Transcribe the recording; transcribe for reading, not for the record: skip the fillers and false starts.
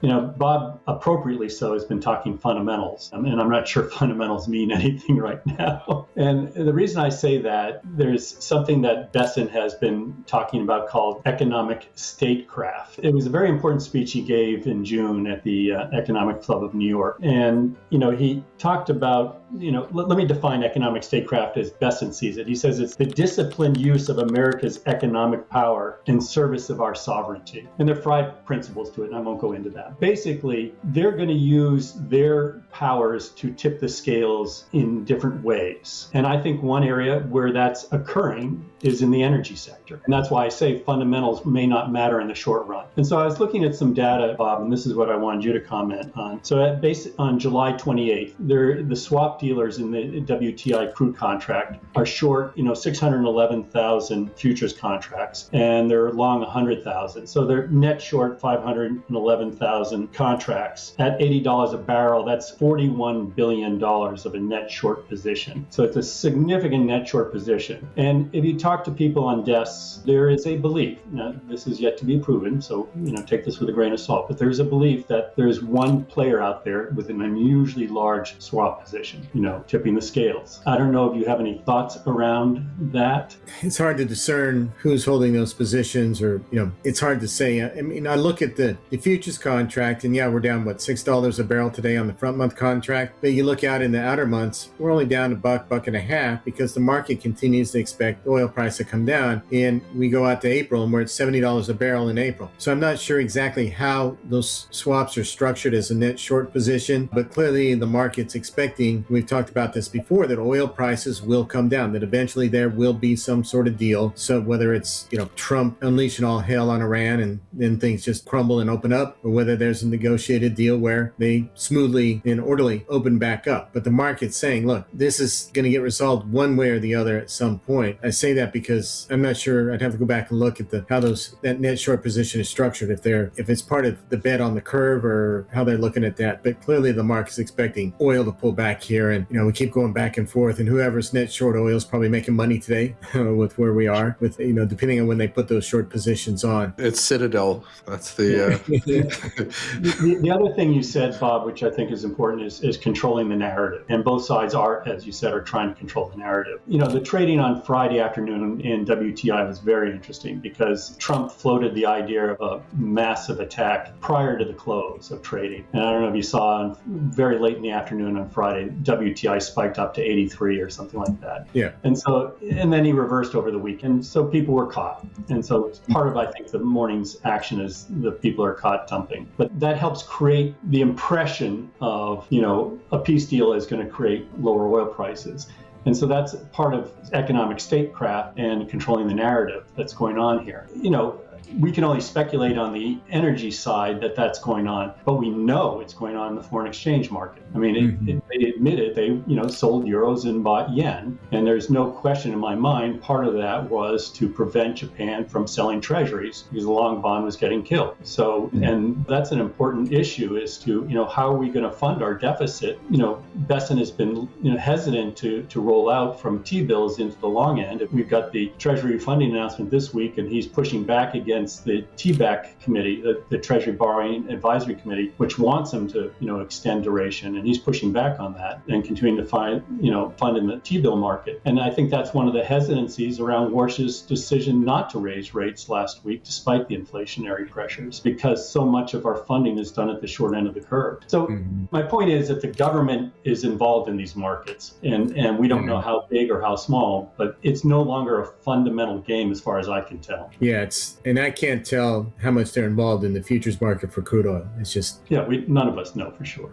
Bob, appropriately so, has been talking fundamentals, and I'm not sure fundamentals mean anything right now. And the reason I say that, there's something that Bessent has been talking about called economic statecraft. It was a very important speech he gave in June at the Economic Club of New York. And, he talked about, let me define economic statecraft as Bessent sees it. He says it's the disciplined use of America's economic power in service of our sovereignty. And there are 5 principles to it, and I won't go into that. Basically, they're going to use their powers to tip the scales in different ways. And I think one area where that's occurring is in the energy sector. And that's why I say fundamentals may not matter in the short run. And so I was looking at some data, Bob, and this is what I wanted you to comment on. So on July 28th, the swap dealers in the WTI crude contract are short, 611,000 futures contracts, and they're long 100,000. So they're net short 511,000 contracts at $80 a barrel. That's $41 billion of a net short position. So it's a significant net short position. And if you talk to people on desks, there is a belief, now this is yet to be proven, so take this with a grain of salt, but there's a belief that there's one player out there with an unusually large swap position, tipping the scales. I don't know if you have any thoughts around that. It's hard to discern who's holding those positions, or it's hard to say. I look at the futures contract, and we're down $6 a barrel today on the front month contract, but you look out in the outer months, we're only down $1.50 because the market continues to expect oil price to come down, and we go out to April and we're at $70 a barrel in April. So I'm not sure exactly how those swaps are structured as a net short position, but clearly the market's expecting, we've talked about this before, that oil prices will come down, that eventually there will be some sort of deal. So whether it's Trump unleashing all hell on Iran and then things just crumble and open up, or whether there's a negotiated deal where they smoothly and orderly open back up. But the market's saying, look, this is going to get resolved one way or the other at some point. I say that because I'm not sure. I'd have to go back and look at how that net short position is structured, if it's part of the bet on the curve or how they're looking at that. But clearly the market's expecting oil to pull back here, and we keep going back and forth, and whoever's net short oil is probably making money today with where we are, with depending on when they put those short positions on. It's Citadel. That's the the other thing you said, Bob, which I think is important, is controlling the narrative. And both sides are, as you said, are trying to control the narrative. The trading on Friday afternoon in WTI was very interesting because Trump floated the idea of a massive attack prior to the close of trading. And I don't know if you saw, very late in the afternoon on Friday, WTI spiked up to 83 or something like that. Yeah. And then he reversed over the weekend. So people were caught. And so part of, I think, the morning's action is the people are caught dumping. But that helps create the impression of, a peace deal is going to create lower oil prices. And so that's part of economic statecraft and controlling the narrative that's going on here. We can only speculate on the energy side that that's going on, but we know it's going on in the foreign exchange market. I mean, they admitted they, sold euros and bought yen. And there's no question in my mind, part of that was to prevent Japan from selling treasuries because the long bond was getting killed. So, and that's an important issue is to, how are we going to fund our deficit? Bessent has been, hesitant to roll out from T-bills into the long end. We've got the Treasury funding announcement this week, and he's pushing back against the TBAC committee, the Treasury Borrowing Advisory Committee, which wants him to, extend duration, and he's pushing back on that and continuing to fund in the T-bill market. And I think that's one of the hesitancies around Warsh's decision not to raise rates last week, despite the inflationary pressures, because so much of our funding is done at the short end of the curve. So my point is that the government is involved in these markets, and we don't know how big or how small, but it's no longer a fundamental game as far as I can tell. Yeah, and I can't tell how much they're involved in the futures market for crude oil. It's just... Yeah, none of us know for sure.